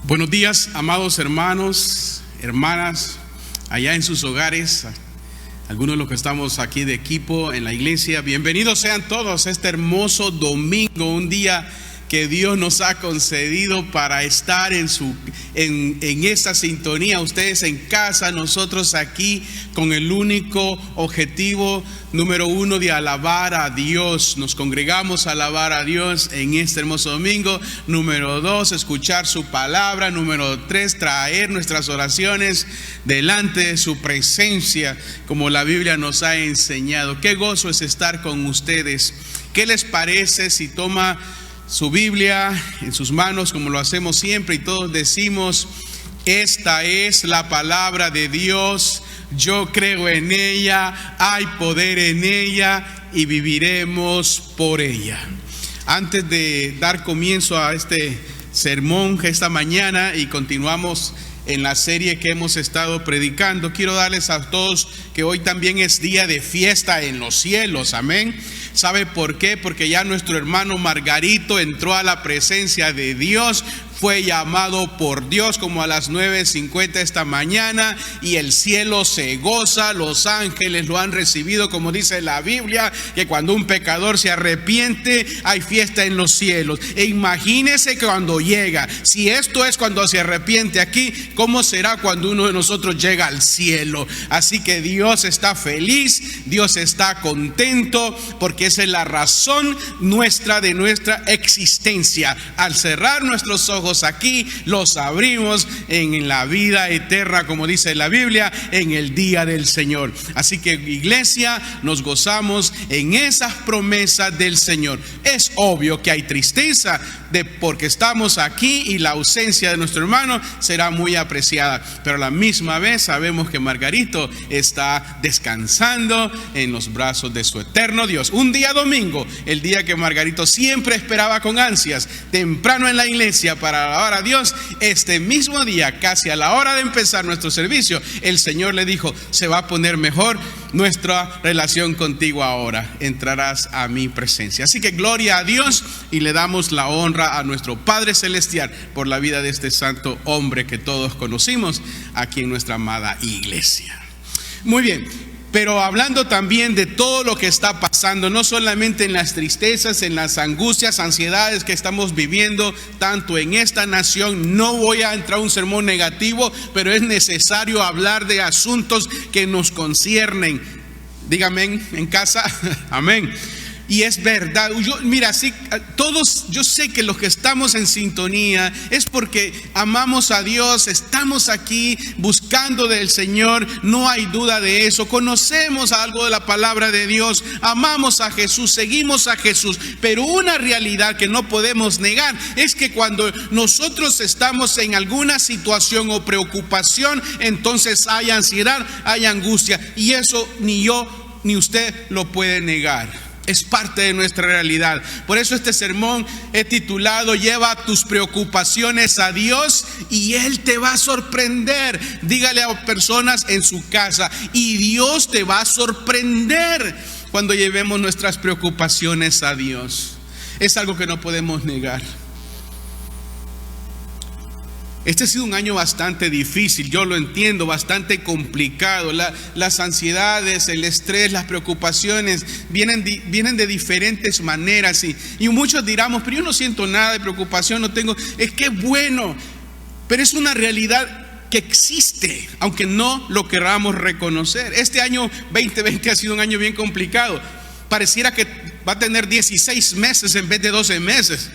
Buenos días, amados hermanos, hermanas, allá en sus hogares, algunos de los que estamos aquí de equipo en la iglesia. Bienvenidos sean todos a este hermoso domingo, un día que Dios nos ha concedido para estar en esta sintonía. Ustedes en casa, nosotros aquí con el único objetivo número uno de alabar a Dios. Nos congregamos a alabar a Dios en este hermoso domingo. Número 2, escuchar su palabra. Número 3, traer nuestras oraciones delante de su presencia, como la Biblia nos ha enseñado. Qué gozo es estar con ustedes. ¿Qué les parece si toma su Biblia en sus manos, como lo hacemos siempre, y todos decimos: esta es la palabra de Dios, yo creo en ella, hay poder en ella y viviremos por ella? Antes de dar comienzo a este sermón esta mañana y continuamos en la serie que hemos estado predicando, quiero darles a todos que hoy también es día de fiesta en los cielos. Amén. ¿Sabe por qué? Porque ya nuestro hermano Margarito entró a la presencia de Dios. Fue llamado por Dios como a las 9:50 esta mañana, y el cielo se goza, los ángeles lo han recibido, como dice la Biblia, que cuando un pecador se arrepiente hay fiesta en los cielos. E imagínese que cuando llega, si esto es cuando se arrepiente aquí, ¿cómo será cuando uno de nosotros llega al cielo? Así que Dios está feliz, Dios está contento, porque esa es la razón nuestra de nuestra existencia. Al cerrar nuestros ojos aquí, los abrimos en la vida eterna, como dice la Biblia, en el día del Señor. Así que, iglesia, nos gozamos en esas promesas del Señor. Es obvio que hay tristeza porque estamos aquí y la ausencia de nuestro hermano será muy apreciada, pero a la misma vez sabemos que Margarito está descansando en los brazos de su eterno Dios. Un día domingo, el día que Margarito siempre esperaba con ansias, temprano en la iglesia para alabar a Dios, este mismo día, casi a la hora de empezar nuestro servicio, el Señor le dijo: se va a poner mejor nuestra relación contigo ahora, entrarás a mi presencia. Así que gloria a Dios, y le damos la honra a nuestro Padre Celestial por la vida de este santo hombre que todos conocimos aquí en nuestra amada iglesia. Muy bien. Pero hablando también de todo lo que está pasando, no solamente en las tristezas, en las angustias, ansiedades que estamos viviendo, tanto en esta nación. No voy a entrar a un sermón negativo, pero es necesario hablar de asuntos que nos conciernen. Dígame en casa, amén. Y es verdad, yo sé que los que estamos en sintonía es porque amamos a Dios, estamos aquí buscando del Señor, no hay duda de eso. Conocemos algo de la palabra de Dios, amamos a Jesús, seguimos a Jesús, pero una realidad que no podemos negar es que cuando nosotros estamos en alguna situación o preocupación, entonces hay ansiedad, hay angustia, y eso ni yo ni usted lo puede negar. Es parte de nuestra realidad. Por eso este sermón he titulado: lleva tus preocupaciones a Dios y Él te va a sorprender. Dígale a personas en su casa: y Dios te va a sorprender cuando llevemos nuestras preocupaciones a Dios. Es algo que no podemos negar. Este ha sido un año bastante difícil, yo lo entiendo, bastante complicado. Las ansiedades, el estrés, las preocupaciones vienen de diferentes maneras, y muchos dirán: pero yo no siento nada de preocupación, no tengo. Es que bueno, pero es una realidad que existe, aunque no lo queramos reconocer. Este año 2020 ha sido un año bien complicado. Pareciera que va a tener 16 meses en vez de 12 meses.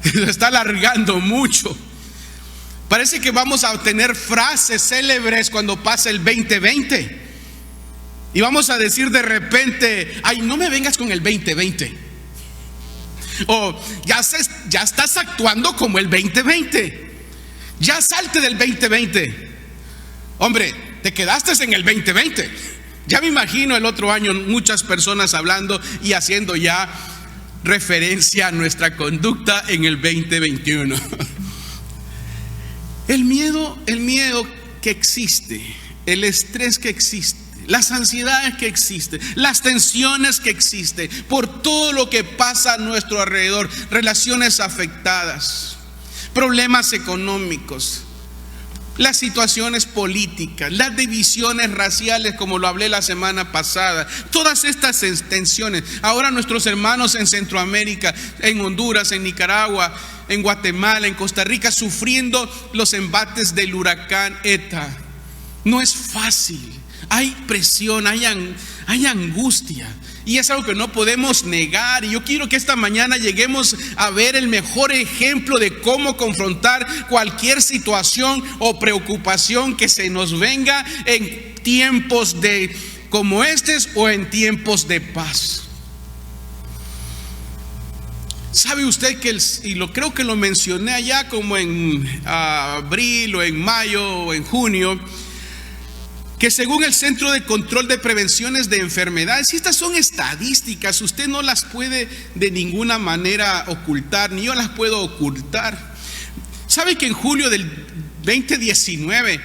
Se está alargando mucho. Parece que vamos a tener frases célebres cuando pase el 2020. Y vamos a decir de repente: ay, no me vengas con el 2020. O ya estás actuando como el 2020. Ya salte del 2020. Hombre, te quedaste en el 2020. Ya me imagino el otro año muchas personas hablando y haciendo ya referencia a nuestra conducta en el 2021. El miedo que existe, el estrés que existe, las ansiedades que existen, las tensiones que existen, por todo lo que pasa a nuestro alrededor, relaciones afectadas. problemas económicos, las situaciones políticas, las divisiones raciales, como lo hablé la semana pasada, todas estas tensiones. Ahora nuestros hermanos en Centroamérica, en Honduras, en Nicaragua, en Guatemala, en Costa Rica, sufriendo los embates del huracán ETA. No es fácil, hay presión, hay angustia. Y es algo que no podemos negar. Y yo quiero que esta mañana lleguemos a ver el mejor ejemplo de cómo confrontar cualquier situación o preocupación que se nos venga en tiempos como estos o en tiempos de paz. ¿Sabe usted que creo que lo mencioné allá como en abril o en mayo o en junio? Que según el Centro de Control de Prevenciones de Enfermedades, y estas son estadísticas, usted no las puede de ninguna manera ocultar, ni yo las puedo ocultar. ¿Sabe que en julio del 2019,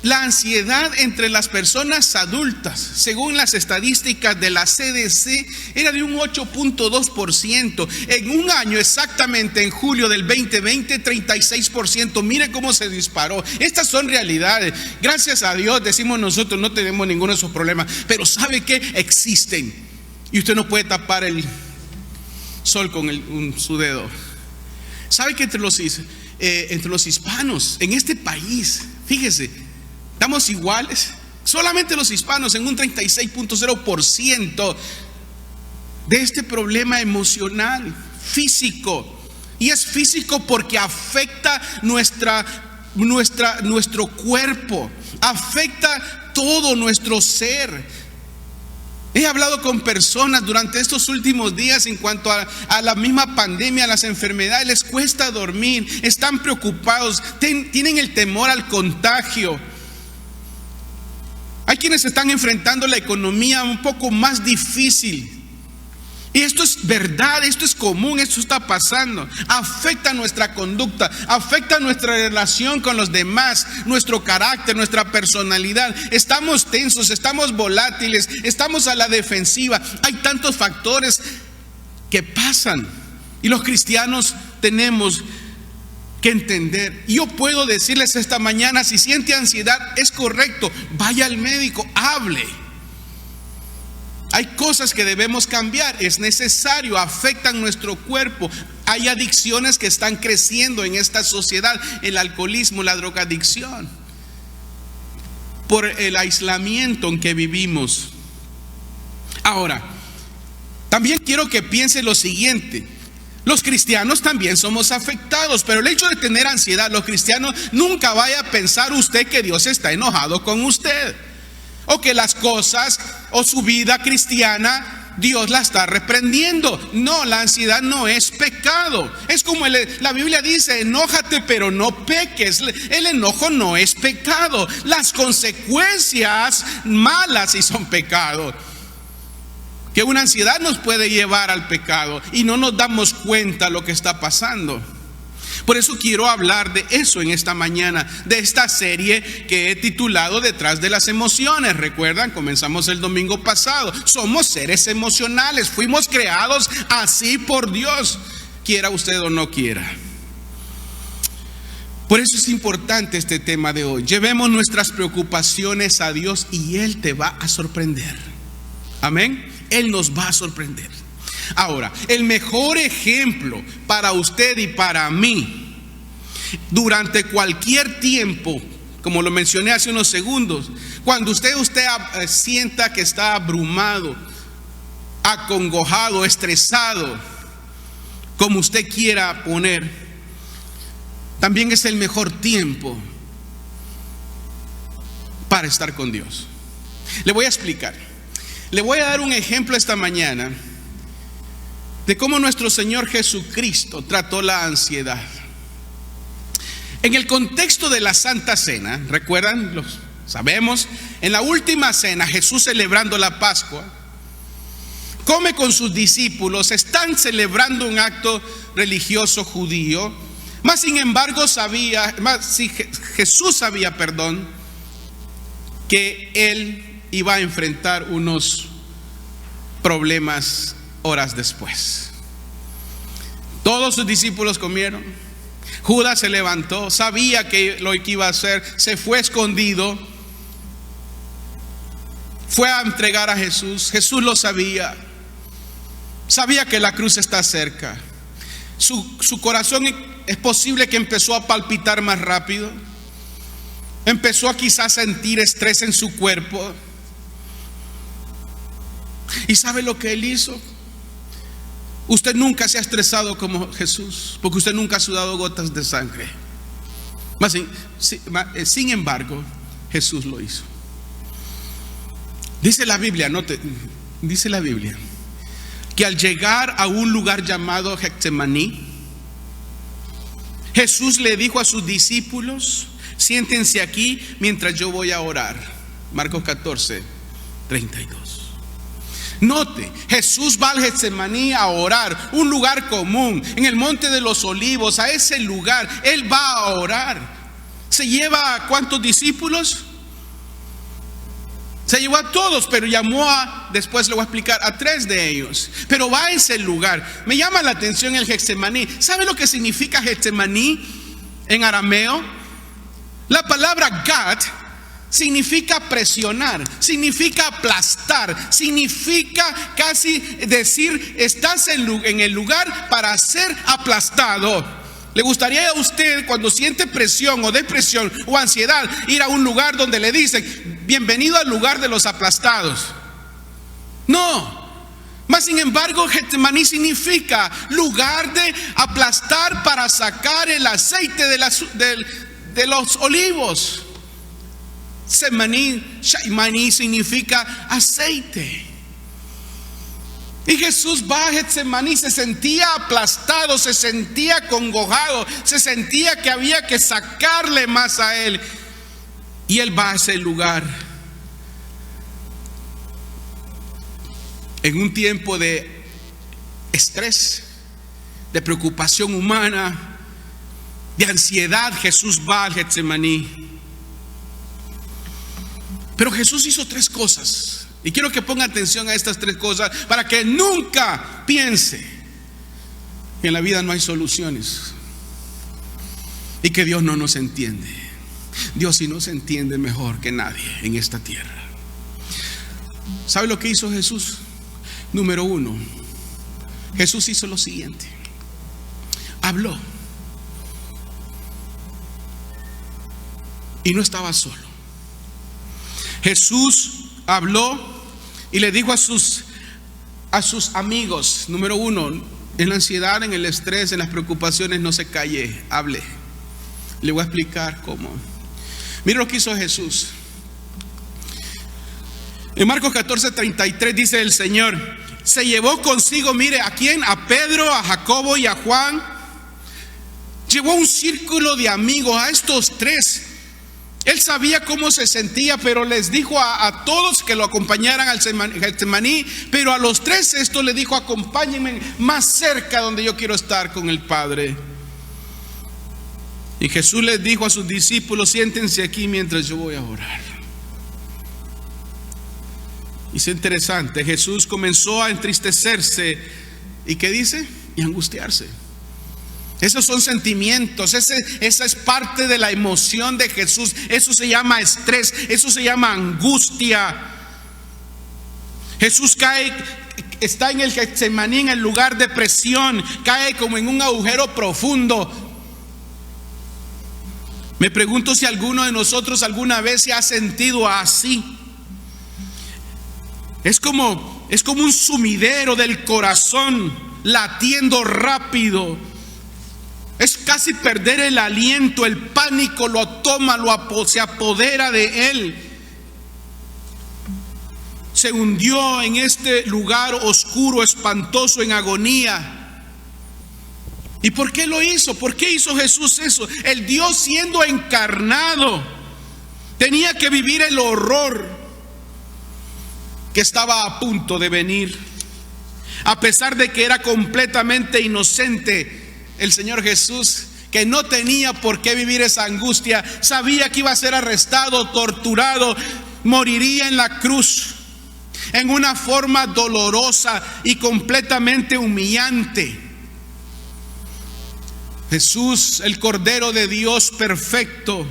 la ansiedad entre las personas adultas, según las estadísticas de la CDC, era de un 8.2%. En un año exactamente, en julio del 2020, 36%. Mire cómo se disparó. Estas son realidades. Gracias a Dios, decimos nosotros, no tenemos ninguno de esos problemas. Pero ¿sabe qué? Existen. Y usted no puede tapar el sol con su dedo. ¿Sabe que entre los hispanos, en este país, fíjese, estamos iguales? Solamente los hispanos en un 36.0% de este problema emocional, físico. Y es físico porque afecta nuestro cuerpo, afecta todo nuestro ser. He hablado con personas durante estos últimos días en cuanto a la misma pandemia, a las enfermedades. Les cuesta dormir, están preocupados, tienen el temor al contagio. Hay quienes están enfrentando la economía un poco más difícil. Y esto es verdad, esto es común, esto está pasando. Afecta nuestra conducta, afecta nuestra relación con los demás, nuestro carácter, nuestra personalidad. Estamos tensos, estamos volátiles, estamos a la defensiva. Hay tantos factores que pasan. Y los cristianos tenemos que entender. Yo puedo decirles esta mañana, si siente ansiedad, es correcto, vaya al médico, hable. Hay cosas que debemos cambiar, es necesario, afectan nuestro cuerpo. Hay adicciones que están creciendo en esta sociedad, el alcoholismo, la drogadicción, por el aislamiento en que vivimos. Ahora, también quiero que piense lo siguiente. Los cristianos también somos afectados, pero el hecho de tener ansiedad, los cristianos, nunca vaya a pensar usted que Dios está enojado con usted, o que las cosas o su vida cristiana Dios la está reprendiendo. No, la ansiedad no es pecado. Es como la Biblia dice, enójate pero no peques. El enojo no es pecado. Las consecuencias malas sí son pecado. Que una ansiedad nos puede llevar al pecado y no nos damos cuenta lo que está pasando. Por eso quiero hablar de eso en esta mañana, de esta serie que he titulado Detrás de las emociones. Recuerdan, comenzamos el domingo pasado. Somos seres emocionales, fuimos creados así por Dios, quiera usted o no quiera. Por eso es importante este tema de hoy. Llevemos nuestras preocupaciones a Dios y Él te va a sorprender. Amén. Él nos va a sorprender. Ahora, el mejor ejemplo para usted y para mí durante cualquier tiempo, como lo mencioné hace unos segundos, cuando usted sienta que está abrumado, acongojado, estresado, como usted quiera poner, también es el mejor tiempo para estar con Dios. Le voy a explicar. Le voy a dar un ejemplo esta mañana de cómo nuestro Señor Jesucristo trató la ansiedad. En el contexto de la Santa Cena, ¿recuerdan? Sabemos, en la última cena, Jesús celebrando la Pascua, come con sus discípulos, están celebrando un acto religioso judío, mas sin embargo Jesús sabía, que Él iba a enfrentar unos problemas horas después. Todos sus discípulos comieron. Judas se levantó, sabía que lo que iba a hacer, se fue escondido, fue a entregar a Jesús. Jesús lo sabía, sabía que la cruz está cerca. Su corazón es posible que empezó a palpitar más rápido, empezó a quizás sentir estrés en su cuerpo. ¿Y sabe lo que él hizo? Usted nunca se ha estresado como Jesús, porque usted nunca ha sudado gotas de sangre. Sin embargo, Jesús lo hizo. Dice la Biblia, dice la Biblia, que al llegar a un lugar llamado Getsemaní, Jesús le dijo a sus discípulos: siéntense aquí mientras yo voy a orar. Marcos 14, 32. Note, Jesús va al Getsemaní a orar, un lugar común, en el Monte de los Olivos. A ese lugar Él va a orar. ¿Se lleva a cuántos discípulos? Se llevó a todos, pero llamó después le voy a explicar, a 3 de ellos. Pero va a ese lugar. Me llama la atención el Getsemaní. ¿Sabe lo que significa Getsemaní en arameo? La palabra Gat significa presionar, significa aplastar, significa casi decir: estás en el lugar para ser aplastado. ¿Le gustaría a usted, cuando siente presión o depresión o ansiedad, ir a un lugar donde le dicen: bienvenido al lugar de los aplastados? No. Mas sin embargo, Getsemaní significa lugar de aplastar para sacar el aceite de los olivos. Shemaní significa aceite. Y Jesús va a Getsemaní, se sentía aplastado, se sentía congojado, se sentía que había que sacarle más a él. Y él va a ese lugar en un tiempo de estrés, de preocupación humana, de ansiedad. Jesús va al Getsemaní. Pero Jesús hizo 3 cosas, y quiero que ponga atención a estas 3 cosas para que nunca piense que en la vida no hay soluciones y que Dios no nos entiende. Dios sí nos entiende mejor que nadie en esta tierra. ¿Sabe lo que hizo Jesús? Número 1, Jesús hizo lo siguiente: habló. Y no estaba solo. Jesús habló y le dijo a sus amigos: número 1, en la ansiedad, en el estrés, en las preocupaciones, no se calle, hable. Le voy a explicar cómo. Mira lo que hizo Jesús. En Marcos 14, 33 dice el Señor: se llevó consigo, mire, ¿a quién? A Pedro, a Jacobo y a Juan. Llevó un círculo de amigos, a estos 3. Él sabía cómo se sentía, pero les dijo a todos que lo acompañaran al Getsemaní. Pero a los 3 esto le dijo: acompáñenme más cerca, donde yo quiero estar con el Padre. Y Jesús les dijo a sus discípulos: siéntense aquí mientras yo voy a orar. Y es interesante, Jesús comenzó a entristecerse. ¿Y qué dice? Y angustiarse. Esos son sentimientos, esa es parte de la emoción de Jesús. Eso se llama estrés, eso se llama angustia. Jesús está en el Getsemaní, en el lugar de presión, cae como en un agujero profundo. Me pregunto si alguno de nosotros alguna vez se ha sentido así. Es como un sumidero del corazón latiendo rápido. Es casi perder el aliento, el pánico lo toma, se apodera de él. Se hundió en este lugar oscuro, espantoso, en agonía. ¿Y por qué lo hizo? ¿Por qué hizo Jesús eso? El Dios siendo encarnado tenía que vivir el horror que estaba a punto de venir. A pesar de que era completamente inocente, el Señor Jesús, que no tenía por qué vivir esa angustia, sabía que iba a ser arrestado, torturado, moriría en la cruz en una forma dolorosa y completamente humillante. Jesús, el Cordero de Dios perfecto,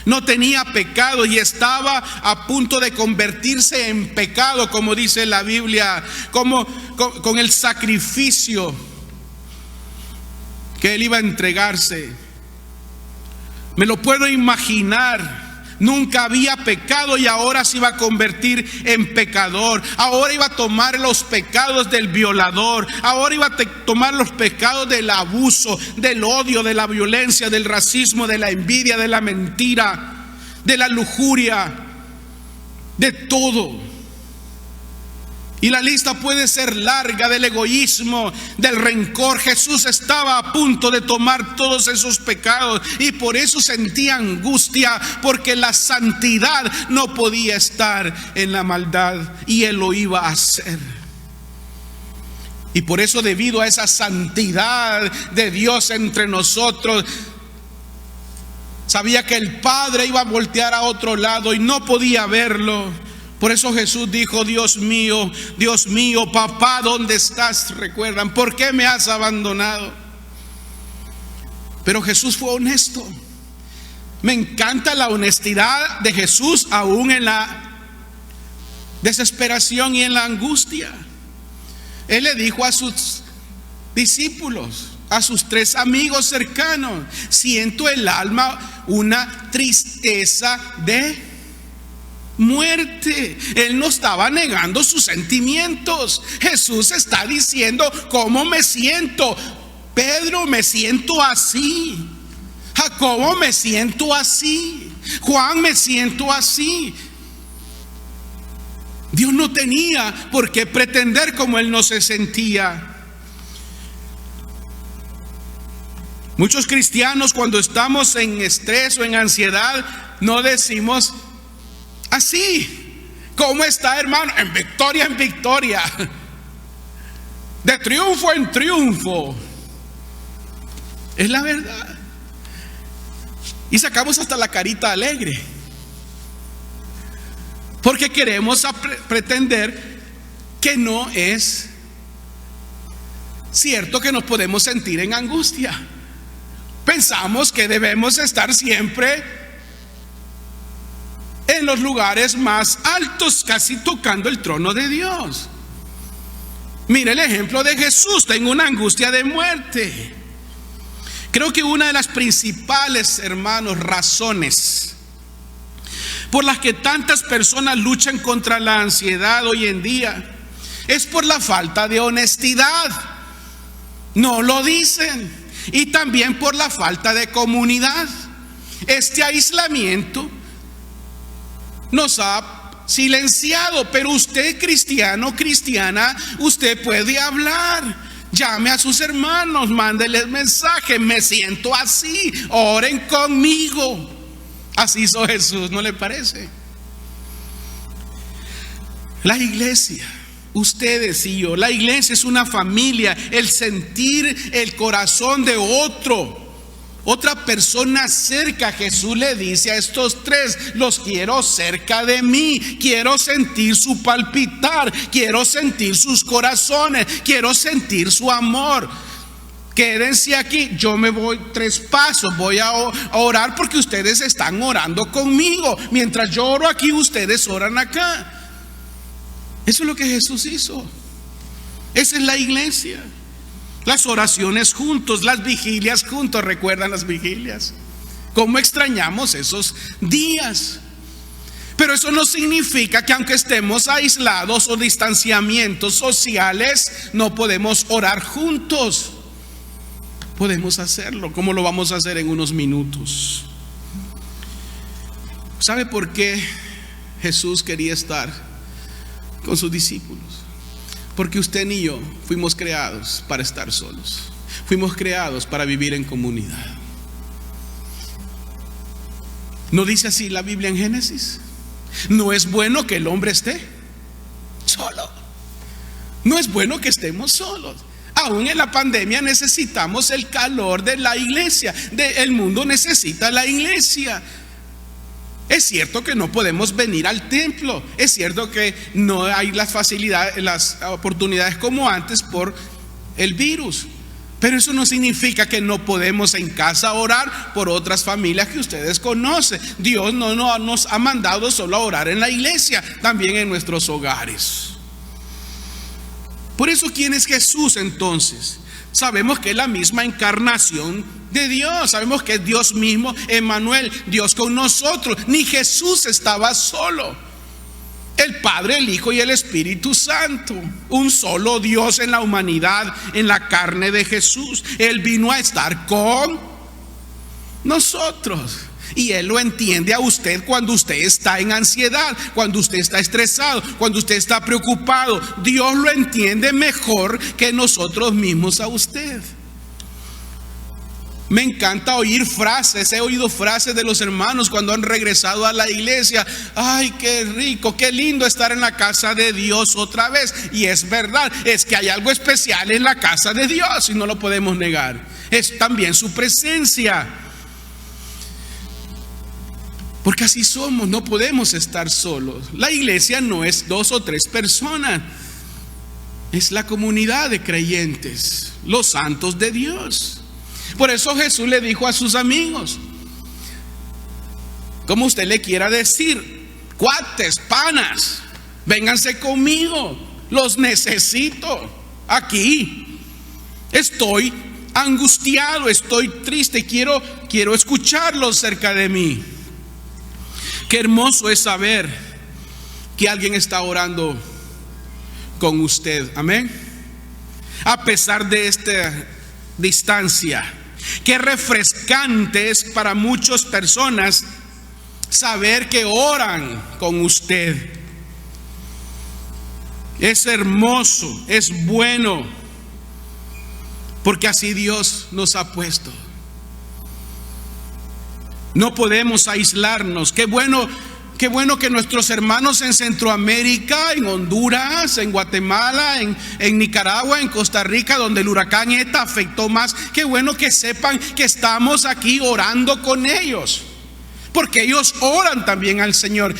no tenía pecado y estaba a punto de convertirse en pecado, como dice la Biblia, con el sacrificio que Él iba a entregarse. Me lo puedo imaginar. Nunca había pecado y ahora se iba a convertir en pecador. Ahora iba a tomar los pecados del violador. Ahora iba a tomar los pecados del abuso, del odio, de la violencia, del racismo, de la envidia, de la mentira, de la lujuria, de todo. Y la lista puede ser larga, del egoísmo, del rencor. Jesús estaba a punto de tomar todos esos pecados y por eso sentía angustia, porque la santidad no podía estar en la maldad y Él lo iba a hacer. Y por eso, debido a esa santidad de Dios entre nosotros, sabía que el Padre iba a voltear a otro lado y no podía verlo. Por eso Jesús dijo: Dios mío, papá, ¿dónde estás? Recuerdan, ¿por qué me has abandonado? Pero Jesús fue honesto. Me encanta la honestidad de Jesús, aún en la desesperación y en la angustia. Él le dijo a sus discípulos, a sus 3 amigos cercanos: siento el alma una tristeza de muerte. Él no estaba negando sus sentimientos. Jesús está diciendo: ¿cómo me siento? Pedro, me siento así. Jacobo, me siento así. Juan, me siento así. Dios no tenía por qué pretender como Él no se sentía. Muchos cristianos, cuando estamos en estrés o en ansiedad, no decimos así: ¿cómo está, hermano? En victoria, de triunfo en triunfo. Es la verdad. Y sacamos hasta la carita alegre, porque queremos pretender que no es cierto que nos podemos sentir en angustia. Pensamos que debemos estar siempre en los lugares más altos, casi tocando el trono de Dios. Mire el ejemplo de Jesús. Tengo una angustia de muerte. Creo que una de las principales, hermanos, razones por las que tantas personas luchan contra la ansiedad hoy en día es por la falta de honestidad. No lo dicen. Y también por la falta de comunidad. Este aislamiento nos ha silenciado. Pero usted, cristiano, cristiana, usted puede hablar. Llame a sus hermanos, mándeles mensaje: me siento así, oren conmigo. Así hizo Jesús, ¿no le parece? La iglesia, ustedes y yo, la iglesia es una familia. El sentir el corazón de otra persona cerca. Jesús le dice a estos 3: los quiero cerca de mí. Quiero sentir su palpitar, quiero sentir sus corazones, quiero sentir su amor. Quédense aquí, yo me voy 3 pasos, voy a orar porque ustedes están orando conmigo. Mientras yo oro aquí, ustedes oran acá. Eso es lo que Jesús hizo. Esa es la iglesia. Las oraciones juntos, las vigilias juntos. ¿Recuerdan las vigilias? ¿Cómo extrañamos esos días? Pero eso no significa que aunque estemos aislados o distanciamientos sociales, no podemos orar juntos. Podemos hacerlo, como lo vamos a hacer en unos minutos. ¿Sabe por qué Jesús quería estar con sus discípulos? Porque usted ni yo fuimos creados para estar solos. Fuimos creados para vivir en comunidad. ¿No dice así la Biblia en Génesis? No es bueno que el hombre esté solo. No es bueno que estemos solos. Aún en la pandemia necesitamos el calor de la iglesia. El mundo necesita la iglesia. Es cierto que no podemos venir al templo. Es cierto que no hay las facilidades, las oportunidades como antes por el virus. Pero eso no significa que no podemos en casa orar por otras familias que ustedes conocen. Dios no nos ha mandado solo a orar en la iglesia, también en nuestros hogares. Por eso, ¿quién es Jesús entonces? Sabemos que es la misma encarnación de Dios. Sabemos que es Dios mismo, Emmanuel, Dios con nosotros. Ni Jesús estaba solo. El Padre, el Hijo y el Espíritu Santo, un solo Dios en la humanidad, en la carne de Jesús. Él vino a estar con nosotros. Y Él lo entiende a usted cuando usted está en ansiedad, cuando usted está estresado, cuando usted está preocupado. Dios lo entiende mejor que nosotros mismos a usted. Me encanta oír frases, he oído frases de los hermanos cuando han regresado a la iglesia. Ay, qué rico, qué lindo estar en la casa de Dios otra vez. Y es verdad, es que hay algo especial en la casa de Dios y no lo podemos negar. Es también su presencia. Porque así somos, no podemos estar solos. La iglesia no es 2 o 3 personas, es la comunidad de creyentes, los santos de Dios. Por eso Jesús le dijo a sus amigos, como usted le quiera decir, cuates, panas, vénganse conmigo, los necesito aquí. Estoy angustiado, estoy triste, quiero escucharlos cerca de mí. Qué hermoso es saber que alguien está orando con usted, amén. A pesar de esta distancia. Qué refrescante es para muchas personas saber que oran con usted. Es hermoso, es bueno, porque así Dios nos ha puesto. No podemos aislarnos. Qué bueno que nuestros hermanos en Centroamérica, en Honduras, en Guatemala, en Nicaragua, en Costa Rica, donde el huracán ETA afectó más, qué bueno que sepan que estamos aquí orando con ellos, porque ellos oran también al Señor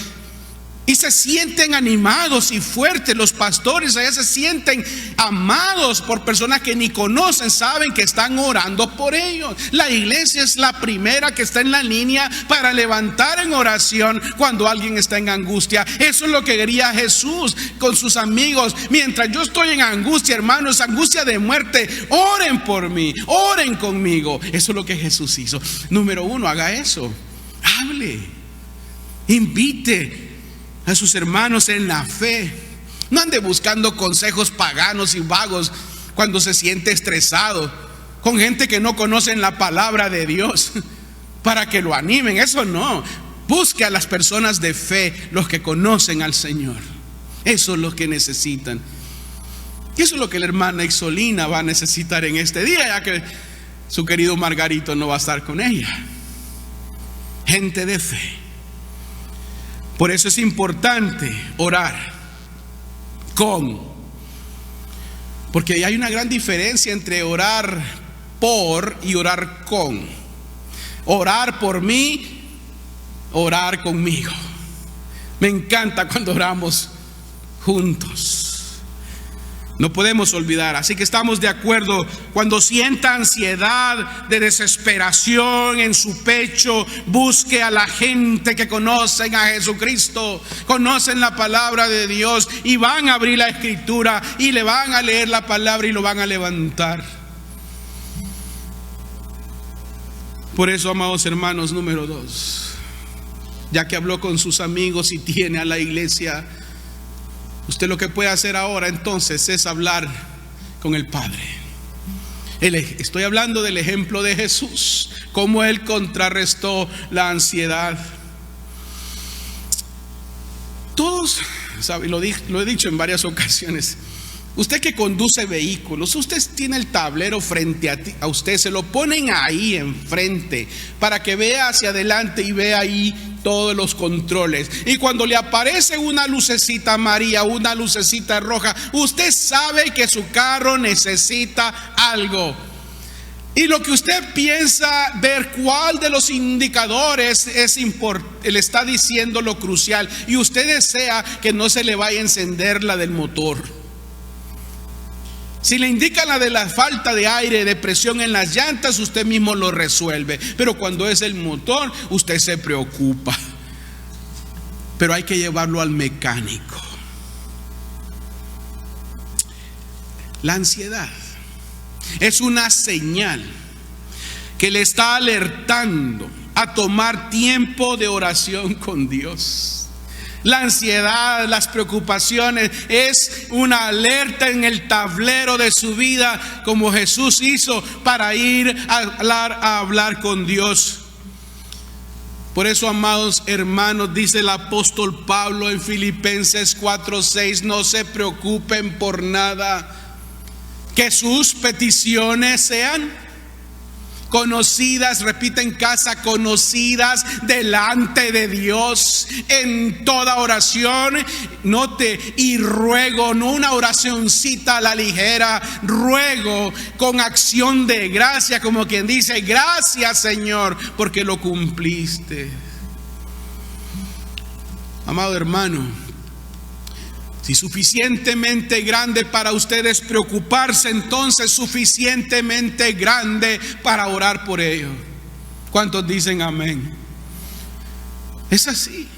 y se sienten animados y fuertes. Los pastores allá se sienten amados por personas que ni conocen, saben que están orando por ellos. La iglesia es la primera que está en la línea para levantar en oración cuando alguien está en angustia. Eso es lo que quería Jesús con sus amigos. Mientras yo estoy en angustia, hermanos, angustia de muerte, oren por mí, oren conmigo. Eso es lo que Jesús hizo. Número 1, haga eso. Hable, invite a sus hermanos en la fe. No ande buscando consejos paganos y vagos cuando se siente estresado, con gente que no conocen la palabra de Dios, para que lo animen. Eso no. Busque a las personas de fe, los que conocen al Señor. Eso es lo que necesitan. Y eso es lo que la hermana Ixolina va a necesitar en este día, ya que su querido Margarito no va a estar con ella. Gente de fe. Por eso es importante orar porque hay una gran diferencia entre orar por y orar con. Orar por mí, orar conmigo. Me encanta cuando oramos juntos. No podemos olvidar, así que estamos de acuerdo. Cuando sienta ansiedad, de desesperación en su pecho, busque a la gente que conocen a Jesucristo, conocen la palabra de Dios y van a abrir la escritura y le van a leer la palabra y lo van a levantar. Por eso, amados hermanos, número 2, ya que habló con sus amigos y tiene a la iglesia, usted lo que puede hacer ahora entonces es hablar con el Padre. Estoy hablando del ejemplo de Jesús, cómo Él contrarrestó la ansiedad. Todos, ¿sabe? Lo he dicho en varias ocasiones. Usted que conduce vehículos, usted tiene el tablero frente a usted, se lo ponen ahí enfrente para que vea hacia adelante y vea ahí todos los controles. Y cuando le aparece una lucecita amarilla, una lucecita roja, usted sabe que su carro necesita algo. Y lo que usted piensa ver cuál de los indicadores le está diciendo lo crucial, y usted desea que no se le vaya a encender la del motor. Si le indican la de la falta de aire, de presión en las llantas, usted mismo lo resuelve. Pero cuando es el motor, usted se preocupa. Pero hay que llevarlo al mecánico. La ansiedad es una señal que le está alertando a tomar tiempo de oración con Dios. La ansiedad, las preocupaciones es una alerta en el tablero de su vida, como Jesús hizo para ir a hablar con Dios. Por eso, amados hermanos, dice el apóstol Pablo en Filipenses 4:6, no se preocupen por nada, que sus peticiones sean conocidas, repite en casa, conocidas delante de Dios en toda oración. Note, y ruego, no una oracioncita a la ligera, ruego con acción de gracia, como quien dice, gracias Señor, porque lo cumpliste. Amado hermano, si suficientemente grande para ustedes preocuparse, entonces suficientemente grande para orar por ello. ¿Cuántos dicen amén? Es así.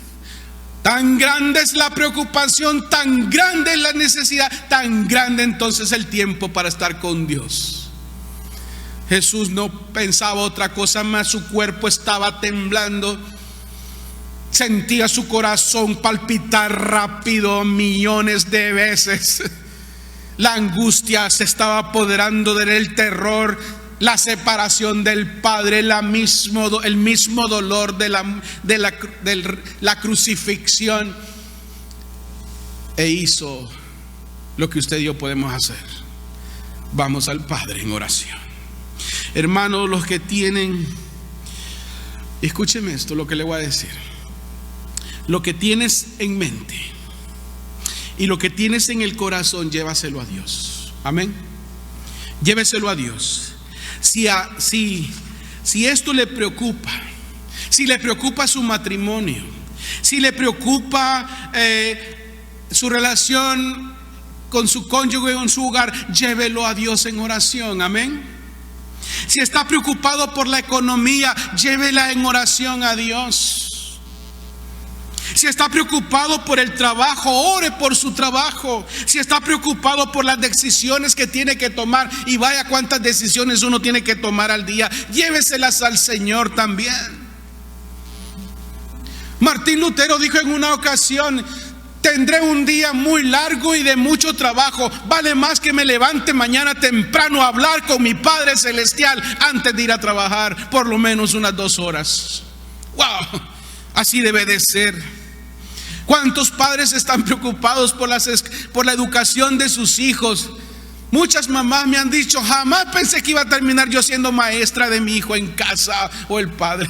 Tan grande es la preocupación, tan grande es la necesidad, tan grande entonces el tiempo para estar con Dios. Jesús no pensaba otra cosa más, su cuerpo estaba temblando. Sentía su corazón palpitar rápido millones de veces. La angustia se estaba apoderando de él, el terror, la separación del Padre, el mismo dolor de la crucifixión. E hizo lo que usted y yo podemos hacer. Vamos al Padre en oración. Hermanos, los que tienen, escúcheme esto, lo que le voy a decir. Lo que tienes en mente y lo que tienes en el corazón, llévaselo a Dios. Amén. Lléveselo a Dios. Si esto le preocupa, si le preocupa su matrimonio, si le preocupa su relación con su cónyuge en su hogar, llévelo a Dios en oración. Amén. Si está preocupado por la economía, llévela en oración a Dios. Si está preocupado por el trabajo, ore por su trabajo. Si está preocupado por las decisiones que tiene que tomar, y vaya cuántas decisiones uno tiene que tomar al día, lléveselas al Señor también. Martín Lutero dijo en una ocasión: tendré un día muy largo y de mucho trabajo. Vale más que me levante mañana temprano a hablar con mi Padre Celestial antes de ir a trabajar por lo menos unas 2 horas. Wow, así debe de ser. ¿Cuántos padres están preocupados por la educación de sus hijos? Muchas mamás me han dicho: jamás pensé que iba a terminar yo siendo maestra de mi hijo en casa, o el padre.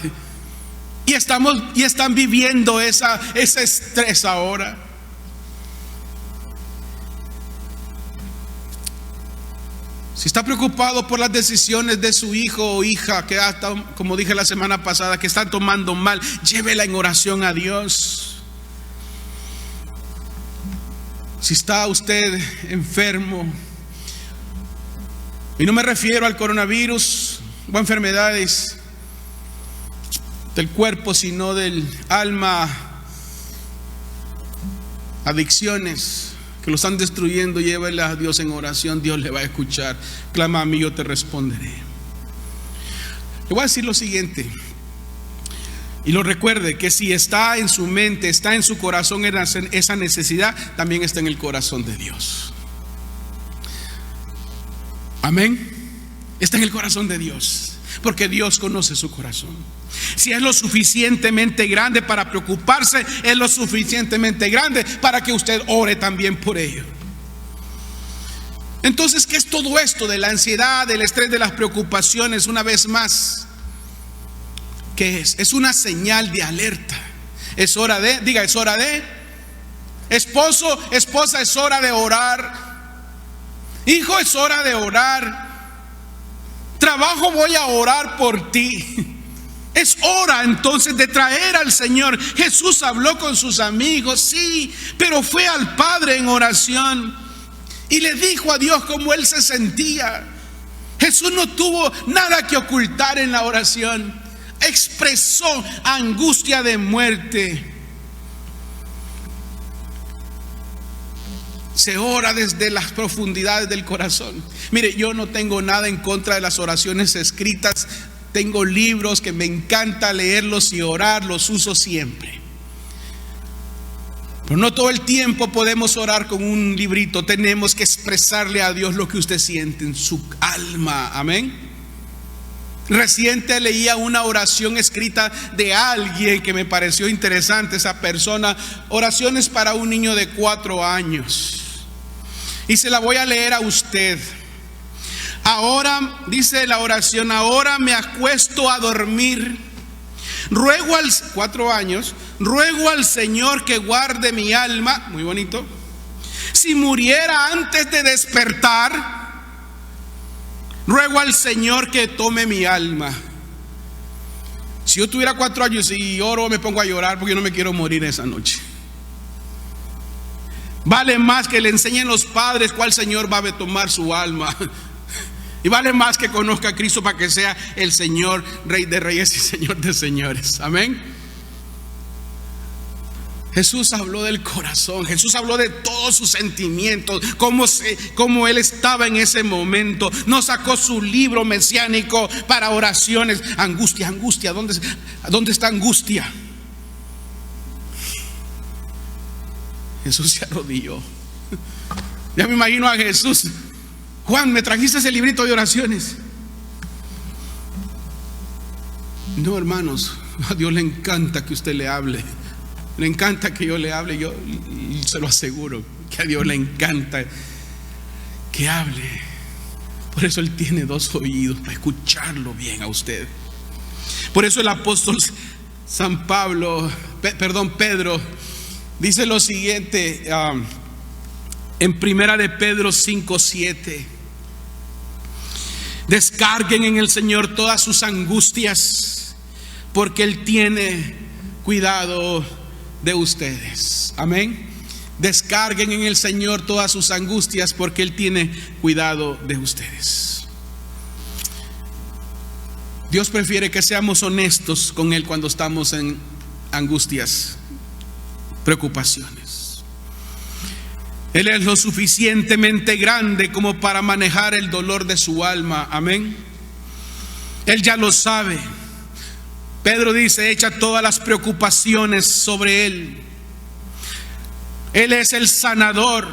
Y están viviendo ese estrés ahora. Si está preocupado por las decisiones de su hijo o hija, que hasta, como dije la semana pasada, que están tomando mal, llévela en oración a Dios. Si está usted enfermo, y no me refiero al coronavirus o a enfermedades del cuerpo, sino del alma, adicciones que lo están destruyendo, llévela a Dios en oración. Dios le va a escuchar. Clama a mí, yo te responderé. Le voy a decir lo siguiente, y lo recuerde, que si está en su mente, está en su corazón esa necesidad, también está en el corazón de Dios. Amén. Está en el corazón de Dios, porque Dios conoce su corazón. Si es lo suficientemente grande para preocuparse, es lo suficientemente grande para que usted ore también por ello. Entonces, ¿qué es todo esto de la ansiedad, del estrés, de las preocupaciones? Una vez más, ¿qué es? Es una señal de alerta. Es hora de, diga, es hora de. Esposo, esposa, es hora de orar. Hijo, es hora de orar. Trabajo, voy a orar por ti. Es hora entonces de traer al Señor. Jesús habló con sus amigos, sí, pero fue al Padre en oración. y le dijo a Dios cómo él se sentía. Jesús no tuvo nada que ocultar en la oración. Expresó angustia de muerte. Se ora desde las profundidades del corazón. Mire, yo no tengo nada en contra de las oraciones escritas. Tengo libros que me encanta leerlos y orar, los uso siempre. Pero no todo el tiempo podemos orar con un librito. Tenemos que expresarle a Dios lo que usted siente en su alma. Amén. Reciente leía una oración escrita de alguien que me pareció interesante. Esa persona, oraciones para un niño de 4 años. Y se la voy a leer a usted. Ahora, dice la oración, ahora me acuesto a dormir. Ruego al 4 años, ruego al Señor que guarde mi alma. Muy bonito. Si muriera antes de despertar, ruego al Señor que tome mi alma. Si yo tuviera 4 años y oro, me pongo a llorar porque yo no me quiero morir esa noche. Vale más que le enseñen los padres cuál Señor va a tomar su alma. Y vale más que conozca a Cristo para que sea el Señor, Rey de Reyes y Señor de Señores. Amén. Jesús habló del corazón. Jesús habló de todos sus sentimientos, cómo él estaba en ese momento. No sacó su libro mesiánico para oraciones. Angustia, angustia. ¿Dónde está angustia? Jesús se arrodilló. Ya me imagino a Jesús. Juan, ¿me trajiste ese librito de oraciones? No, hermanos, a Dios le encanta que usted le hable. Le encanta que yo le hable. Yo se lo aseguro que a Dios le encanta que hable. Por eso Él tiene 2 oídos para escucharlo bien a usted. Por eso el apóstol Pedro dice lo siguiente en Primera de Pedro 5:7. Descarguen en el Señor todas sus angustias, porque Él tiene cuidado de ustedes. Amén. Descarguen en el Señor todas sus angustias, porque Él tiene cuidado de ustedes. Dios prefiere que seamos honestos con Él cuando estamos en angustias, preocupaciones. Él es lo suficientemente grande como para manejar el dolor de su alma. Amén. Él ya lo sabe. Pedro dice, echa todas las preocupaciones sobre Él. Él es el sanador.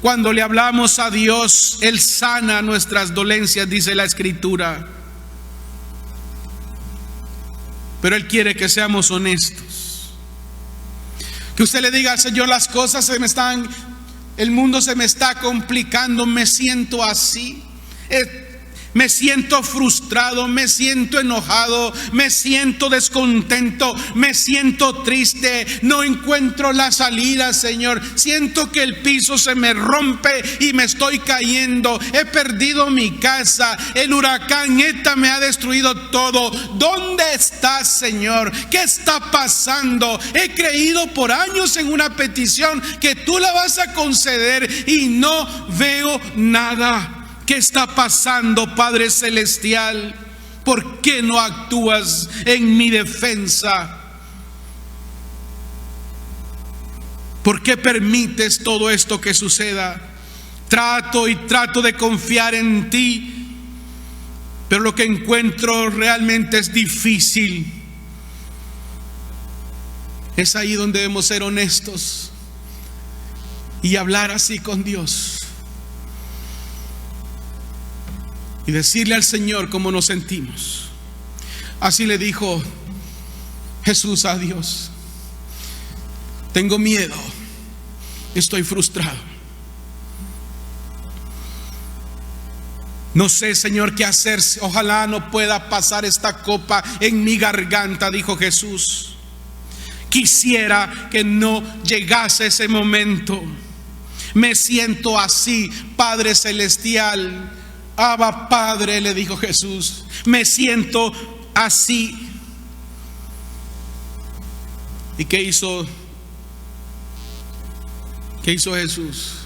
Cuando le hablamos a Dios, Él sana nuestras dolencias, dice la Escritura. Pero Él quiere que seamos honestos. Que usted le diga al Señor, las cosas el mundo se me está complicando, me siento así. Me siento frustrado, me siento enojado, me siento descontento, me siento triste, no encuentro la salida, Señor. Siento que el piso se me rompe y me estoy cayendo. He perdido mi casa, el huracán ETA me ha destruido todo. ¿Dónde estás, Señor? ¿Qué está pasando? He creído por años en una petición que tú la vas a conceder y no veo nada. ¿Qué está pasando, Padre Celestial? ¿Por qué no actúas en mi defensa? ¿Por qué permites todo esto que suceda? Trato de confiar en ti, pero lo que encuentro realmente es difícil. Es ahí donde debemos ser honestos y hablar así con Dios. Y decirle al Señor cómo nos sentimos. Así le dijo Jesús a Dios. Tengo miedo, estoy frustrado. No sé, Señor, qué hacer. Ojalá no pueda pasar esta copa en mi garganta, dijo Jesús. Quisiera que no llegase ese momento. Me siento así, Padre Celestial. Abba, Padre, le dijo Jesús, me siento así. ¿Y qué hizo? ¿Qué hizo Jesús?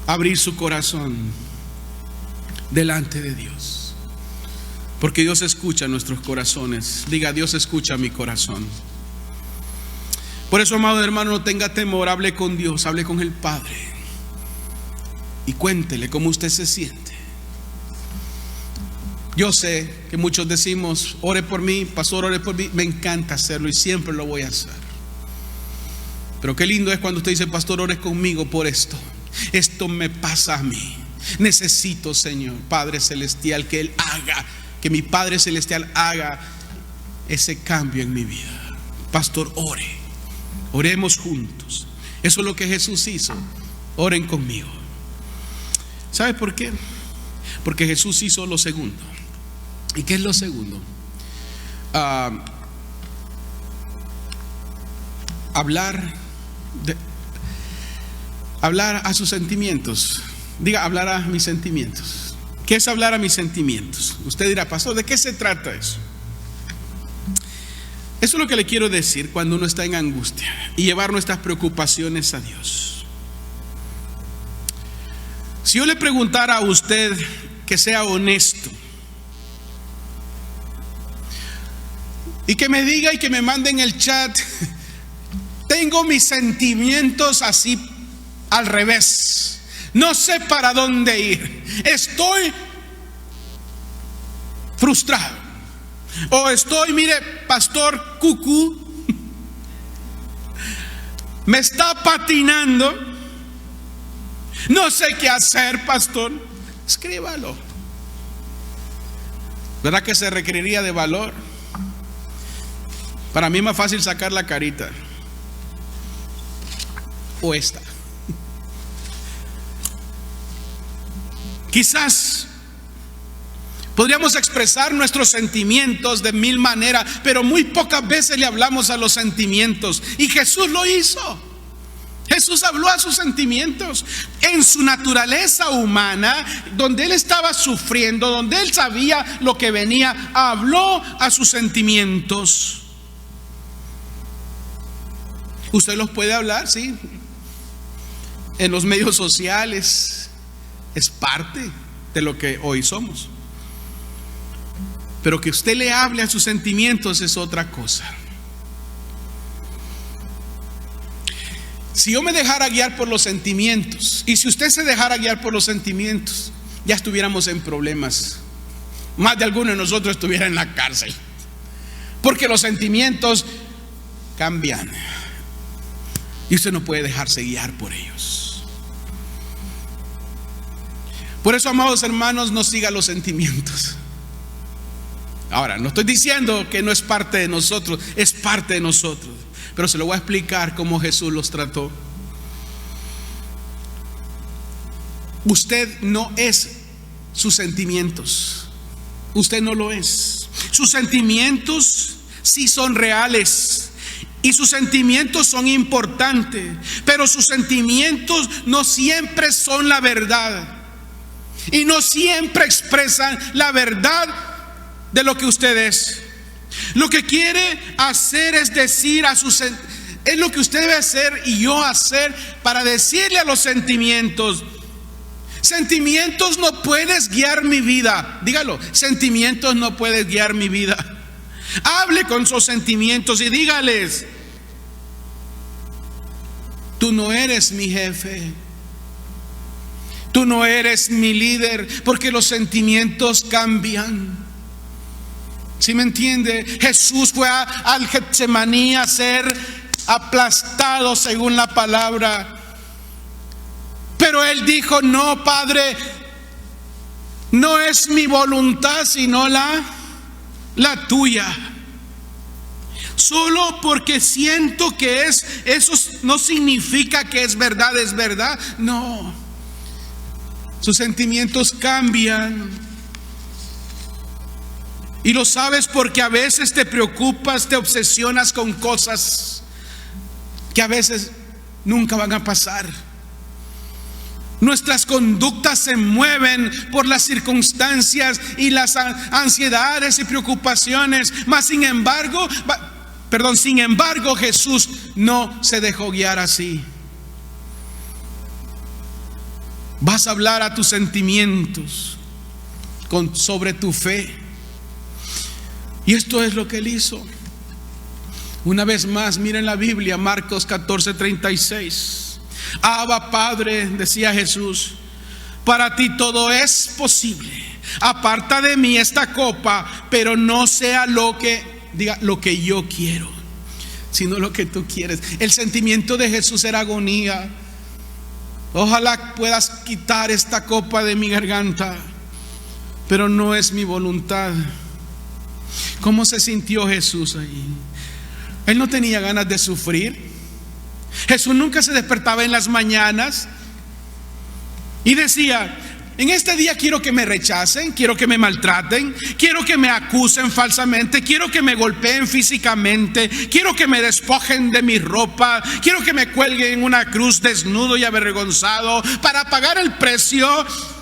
abrir su corazón delante de Dios, porque Dios escucha nuestros corazones. Diga: Dios escucha mi corazón. Por eso, amado hermano, no tenga temor, hable con Dios, hable con el Padre y cuéntele cómo usted se siente. Yo sé que muchos decimos: ore por mí, pastor, ore por mí. Me encanta hacerlo y siempre lo voy a hacer. Pero qué lindo es cuando usted dice: pastor, ore conmigo por esto. Esto me pasa a mí. Necesito, Señor, Padre Celestial, que Él haga, que mi Padre Celestial haga ese cambio en mi vida. Pastor, ore. Oremos juntos. Eso es lo que Jesús hizo. Oren conmigo. ¿Sabe por qué? Porque Jesús hizo lo segundo. ¿Y qué es lo segundo? Hablar a sus sentimientos. Diga: hablar a mis sentimientos. ¿Qué es hablar a mis sentimientos? Usted dirá: pastor, ¿de qué se trata eso? Eso es lo que le quiero decir cuando uno está en angustia y llevar nuestras preocupaciones a Dios. Si yo le preguntara a usted, que sea honesto y que me diga y que me mande en el chat: tengo mis sentimientos así al revés, no sé para dónde ir, estoy frustrado, o estoy, mire, pastor, cucú, me está patinando, no sé qué hacer, pastor. Escríbalo. ¿Verdad que se requeriría de valor? Para mí es más fácil sacar la carita o esta. Quizás podríamos expresar nuestros sentimientos de mil maneras, pero muy pocas veces le hablamos a los sentimientos. Y Jesús lo hizo. Jesús habló a sus sentimientos. En su naturaleza humana, donde Él estaba sufriendo, donde Él sabía lo que venía, habló a sus sentimientos. Usted los puede hablar, sí, en los medios sociales. Es parte de lo que hoy somos. Pero que usted le hable a sus sentimientos es otra cosa. Si yo me dejara guiar por los sentimientos, y si usted se dejara guiar por los sentimientos, ya estuviéramos en problemas. Más de alguno de nosotros estuviera en la cárcel, porque los sentimientos cambian y usted no puede dejarse guiar por ellos. Por eso, amados hermanos, no siga los sentimientos. Ahora, no estoy diciendo que no es parte de nosotros, es parte de nosotros, pero se lo voy a explicar cómo Jesús los trató. Usted no es sus sentimientos. Usted no lo es. Sus sentimientos sí son reales y sus sentimientos son importantes, pero sus sentimientos no siempre son la verdad y no siempre expresan la verdad de lo que usted es. Lo que quiere hacer es decir a sus, es lo que usted debe hacer y yo hacer para decirle a los sentimientos: sentimientos, no puedes guiar mi vida. Dígalo: sentimientos, no puedes guiar mi vida. Hable con sus sentimientos y dígales: tú no eres mi jefe, tú no eres mi líder, porque los sentimientos cambian. ¿Sí me entiende? Jesús fue al Getsemaní a ser aplastado según la palabra, pero Él dijo: no, Padre, no es mi voluntad sino la tuya. Solo porque siento que es, eso no significa que es verdad, no. Sus sentimientos cambian. Y lo sabes porque a veces te preocupas, te obsesionas con cosas que a veces nunca van a pasar. Nuestras conductas se mueven por las circunstancias y las ansiedades y preocupaciones. Mas sin embargo, Jesús no se dejó guiar así. Vas a hablar a tus sentimientos sobre tu fe. Y esto es lo que Él hizo. Una vez más, miren la Biblia, Marcos 14:36. Abba, Padre, decía Jesús, para ti todo es posible. Aparta de mí esta copa, pero no sea lo que yo quiero, sino lo que tú quieres. El sentimiento de Jesús era agonía. Ojalá puedas quitar esta copa de mi garganta, pero no es mi voluntad. ¿Cómo se sintió Jesús ahí? Él no tenía ganas de sufrir. Jesús nunca se despertaba en las mañanas y decía: en este día quiero que me rechacen, quiero que me maltraten, quiero que me acusen falsamente, quiero que me golpeen físicamente, quiero que me despojen de mi ropa, quiero que me cuelguen en una cruz desnudo y avergonzado para pagar el precio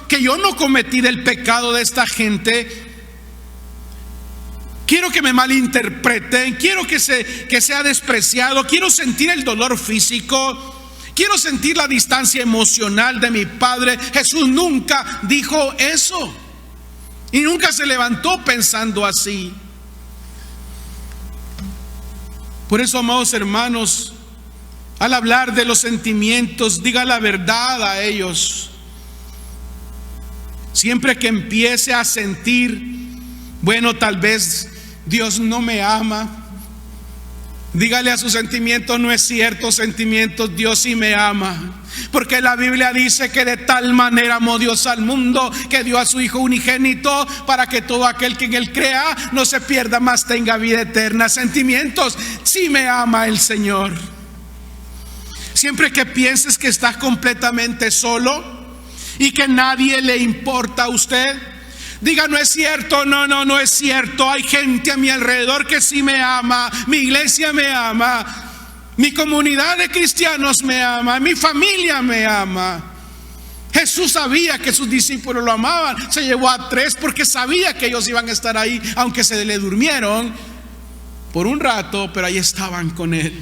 que yo no cometí del pecado de esta gente. Quiero que me malinterpreten, quiero que sea despreciado, quiero sentir el dolor físico. Quiero sentir la distancia emocional de mi Padre. Jesús nunca dijo eso y nunca se levantó pensando así. Por eso, amados hermanos, al hablar de los sentimientos, diga la verdad a ellos. Siempre que empiece a sentir, bueno, tal vez Dios no me ama, dígale a sus sentimientos: no es cierto, sentimientos, Dios sí me ama. Porque la Biblia dice que de tal manera amó Dios al mundo, que dio a su Hijo unigénito, para que todo aquel que en Él crea no se pierda, mas tenga vida eterna. Sentimientos, sí me ama el Señor. Siempre que pienses que estás completamente solo y que nadie le importa a usted, diga: no es cierto, no es cierto. Hay gente a mi alrededor que sí me ama. Mi iglesia me ama. Mi comunidad de cristianos me ama. Mi familia me ama. Jesús sabía que sus discípulos lo amaban. Se llevó a 3 porque sabía que ellos iban a estar ahí, aunque se le durmieron por un rato, pero ahí estaban con Él.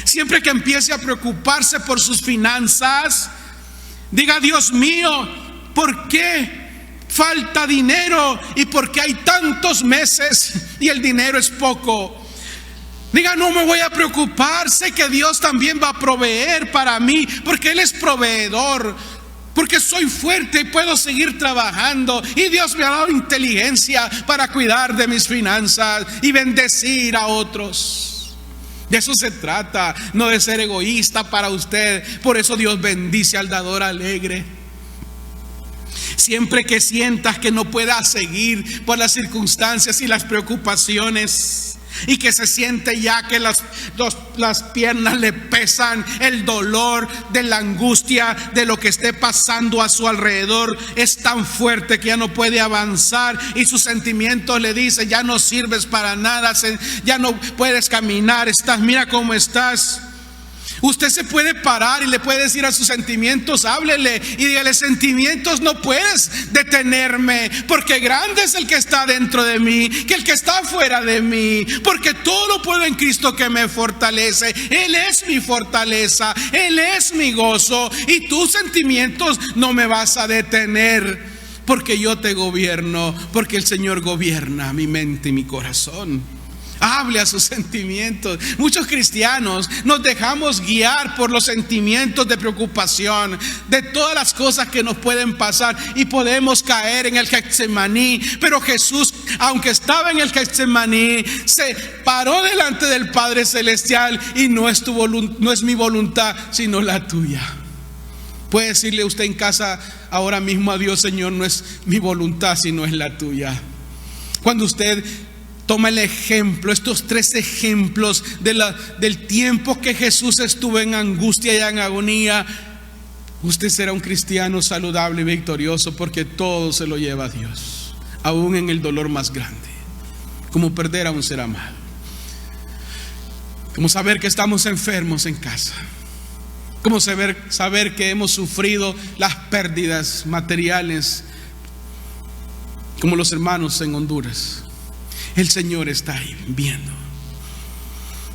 Siempre que empiece a preocuparse por sus finanzas, diga: Dios mío, ¿por qué falta dinero? ¿Y por qué hay tantos meses y el dinero es poco? Diga: no me voy a preocupar, sé que Dios también va a proveer para mí, porque Él es proveedor, porque soy fuerte y puedo seguir trabajando, y Dios me ha dado inteligencia para cuidar de mis finanzas y bendecir a otros. De eso se trata, no de ser egoísta para usted. Por eso Dios bendice al dador alegre. Siempre que sientas que no puedas seguir por las circunstancias y las preocupaciones, y que se siente ya que las piernas le pesan, el dolor de la angustia de lo que esté pasando a su alrededor es tan fuerte que ya no puede avanzar, y sus sentimientos le dicen: ya no sirves para nada, ya no puedes caminar, mira cómo estás. Usted se puede parar y le puede decir a sus sentimientos: háblele y dígale: sentimientos, no puedes detenerme, porque grande es el que está dentro de mí que el que está fuera de mí, porque todo lo puedo en Cristo que me fortalece. Él es mi fortaleza, Él es mi gozo, y tus sentimientos no me vas a detener, porque yo te gobierno, porque el Señor gobierna mi mente y mi corazón. Hable a sus sentimientos. Muchos cristianos nos dejamos guiar por los sentimientos de preocupación, de todas las cosas que nos pueden pasar, y podemos caer en el Getsemaní. Pero Jesús, aunque estaba en el Getsemaní, se paró delante del Padre Celestial y no es mi voluntad, sino la tuya. Puede decirle usted en casa ahora mismo a Dios: Señor, no es mi voluntad, sino es la tuya. Cuando usted toma el ejemplo, estos 3 ejemplos del tiempo que Jesús estuvo en angustia y en agonía, usted será un cristiano saludable y victorioso, porque todo se lo lleva a Dios, aún en el dolor más grande, como perder a un ser amado, como saber que estamos enfermos en casa, como saber que hemos sufrido las pérdidas materiales, como los hermanos en Honduras. El Señor está ahí viendo.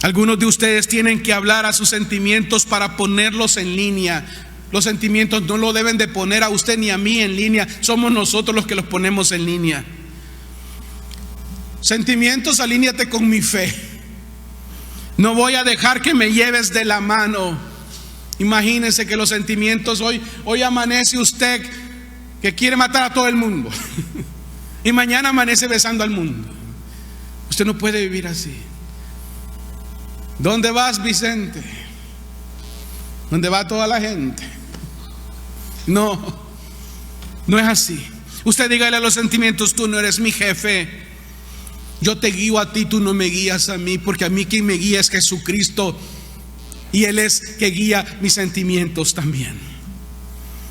Algunos de ustedes tienen que hablar a sus sentimientos para ponerlos en línea. Los sentimientos no lo deben de poner a usted ni a mí en línea. Somos nosotros los que los ponemos en línea. Sentimientos, alíñate con mi fe. No voy a dejar que me lleves de la mano. Imagínense que los sentimientos, hoy amanece usted que quiere matar a todo el mundo y mañana amanece besando al mundo. Usted no puede vivir así. ¿Dónde vas, Vicente? ¿Dónde va toda la gente? No es así. Usted dígale a los sentimientos: tú no eres mi jefe. Yo te guío a ti, tú no me guías a mí, porque a mí quien me guía es Jesucristo, y Él es que guía mis sentimientos también.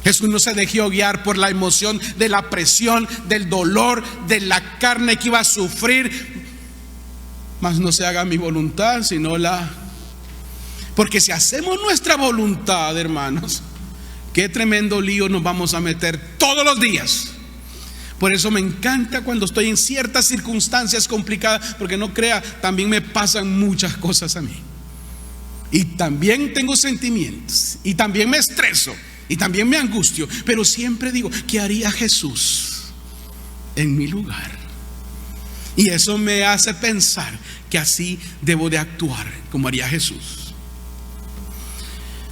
Jesús no se dejó guiar por la emoción de la presión, del dolor, de la carne que iba a sufrir. Mas no se haga mi voluntad, sino la... Porque si hacemos nuestra voluntad, hermanos, qué tremendo lío nos vamos a meter todos los días. Por eso me encanta cuando estoy en ciertas circunstancias complicadas, porque no crea, también me pasan muchas cosas a mí. Y también tengo sentimientos, y también me estreso, y también me angustio. Pero siempre digo: ¿qué haría Jesús en mi lugar? Y eso me hace pensar que así debo de actuar, como haría Jesús.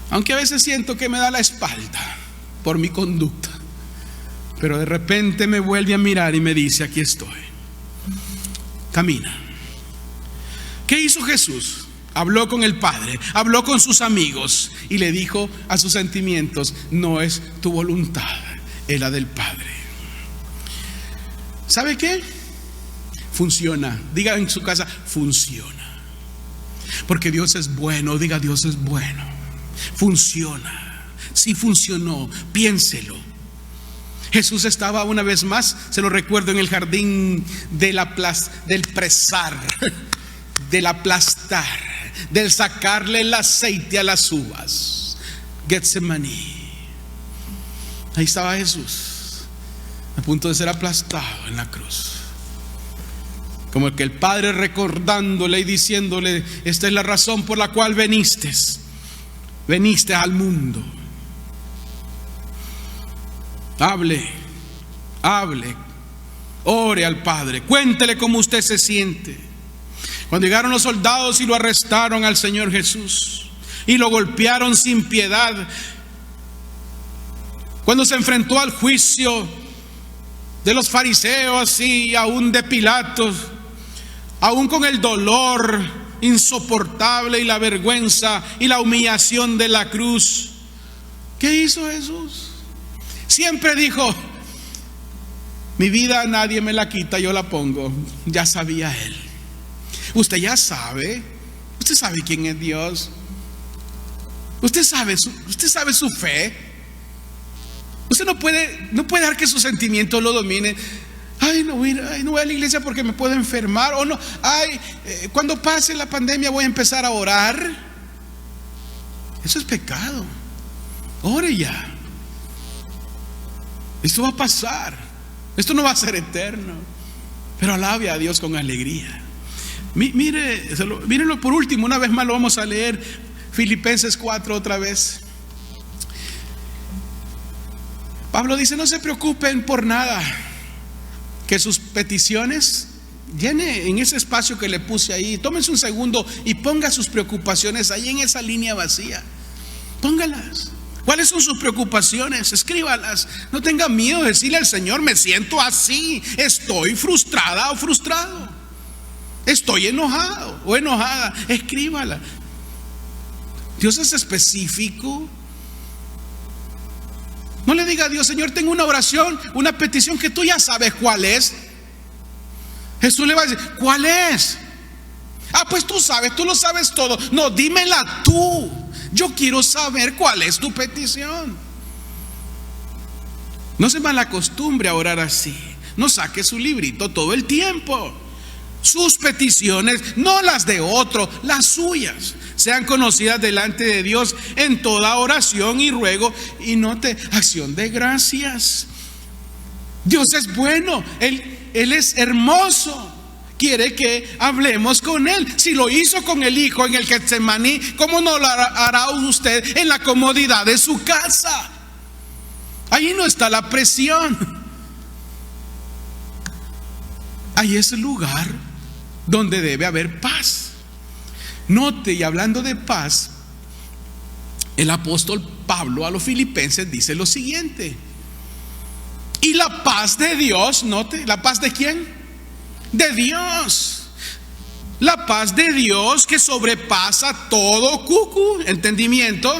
Aunque a veces siento que me da la espalda por mi conducta, pero de repente me vuelve a mirar y me dice: aquí estoy, camina. ¿Qué hizo Jesús? Habló con el Padre, habló con sus amigos y le dijo a sus sentimientos: no es tu voluntad, es la del Padre. ¿Sabe qué? Funciona. Diga en su casa: funciona. Porque Dios es bueno. Diga: Dios es bueno. Funciona. Sí funcionó. Piénselo. Jesús estaba una vez más, se lo recuerdo, en el jardín del presar, del aplastar, del sacarle el aceite a las uvas. Getsemaní. Ahí estaba Jesús, a punto de ser aplastado en la cruz. Como que el Padre recordándole y diciéndole: esta es la razón por la cual veniste al mundo. Hable, ore al Padre, cuéntele cómo usted se siente. Cuando llegaron los soldados y lo arrestaron al Señor Jesús y lo golpearon sin piedad, cuando se enfrentó al juicio de los fariseos y aún de Pilato, aún con el dolor insoportable y la vergüenza y la humillación de la cruz, ¿qué hizo Jesús? Siempre dijo: mi vida nadie me la quita, yo la pongo. Ya sabía Él. Usted ya sabe. Usted sabe quién es Dios. Usted sabe su fe. Usted no puede dejar que sus sentimientos lo dominen. Ay, no voy a la iglesia porque me puedo enfermar. O no, cuando pase la pandemia voy a empezar a orar. Eso es pecado. Ore ya. Esto va a pasar. Esto no va a ser eterno. Pero alabe a Dios con alegría. Mírenlo por último, una vez más lo vamos a leer. Filipenses 4 otra vez. Pablo dice: no se preocupen por nada, que sus peticiones llene en ese espacio que le puse ahí. Tómense un segundo y ponga sus preocupaciones ahí en esa línea vacía. Póngalas. ¿Cuáles son sus preocupaciones? Escríbalas. No tenga miedo de decirle al Señor: me siento así, estoy frustrada o frustrado, estoy enojado o enojada. Escríbala. Dios es específico. No le diga a Dios: Señor, tengo una oración, una petición que tú ya sabes cuál es. Jesús le va a decir: ¿cuál es? Pues tú sabes, tú lo sabes todo. No, dímela tú. Yo quiero saber cuál es tu petición. No se malacostumbre a orar así. No saque su librito todo el tiempo. Sus peticiones, no las de otro, las suyas, sean conocidas delante de Dios en toda oración y ruego y note acción de gracias. Dios es bueno, Él es hermoso. quiere que hablemos con Él. Si lo hizo con el Hijo en el Getsemaní, ¿cómo no lo hará usted en la comodidad de su casa? Ahí no está la presión. Ahí es el lugar donde debe haber paz. Note, y hablando de paz, el apóstol Pablo a los filipenses dice lo siguiente: y la paz de Dios, note, ¿la paz de quién? De Dios. La paz de Dios que sobrepasa todo entendimiento,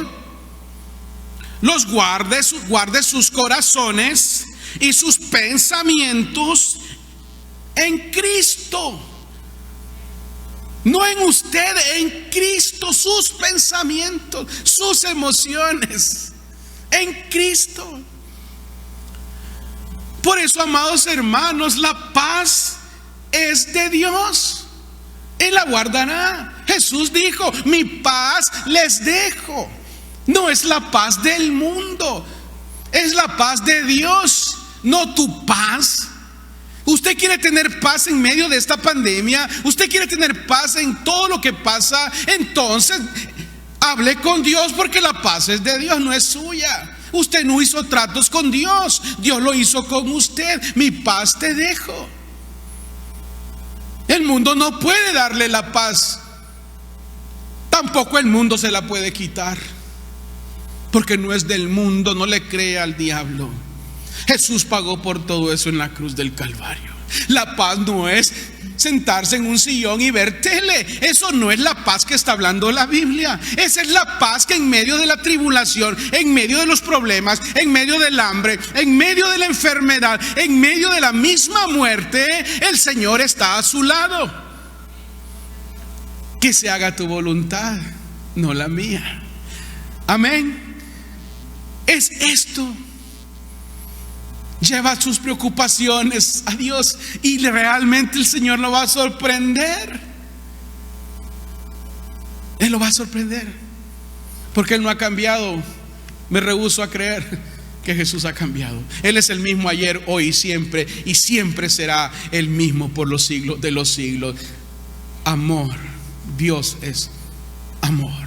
los guarde sus corazones y sus pensamientos en Cristo. No en usted, en Cristo. Sus pensamientos, sus emociones, en Cristo. Por eso, amados hermanos, la paz es de Dios. Él la guardará. Jesús dijo: mi paz les dejo. No es la paz del mundo, es la paz de Dios, no tu paz. Usted quiere tener paz en medio de esta pandemia, usted quiere tener paz en todo lo que pasa, entonces hable con Dios, porque la paz es de Dios, no es suya. Usted no hizo tratos con Dios, Dios lo hizo con usted. Mi paz te dejo. El mundo no puede darle la paz, tampoco el mundo se la puede quitar, porque no es del mundo. No le crea al diablo. Jesús pagó por todo eso en la cruz del Calvario. La paz no es sentarse en un sillón y ver tele. Eso no es la paz que está hablando la Biblia. Esa es la paz que en medio de la tribulación, en medio de los problemas, en medio del hambre, en medio de la enfermedad, en medio de la misma muerte, el Señor está a su lado. Que se haga tu voluntad, no la mía. Amén. Es esto. Lleva sus preocupaciones a Dios y realmente el Señor lo va a sorprender. Él lo va a sorprender, porque Él no ha cambiado. Me rehúso a creer que Jesús ha cambiado. Él es el mismo ayer, hoy y siempre será el mismo por los siglos de los siglos. Amor. Dios es amor.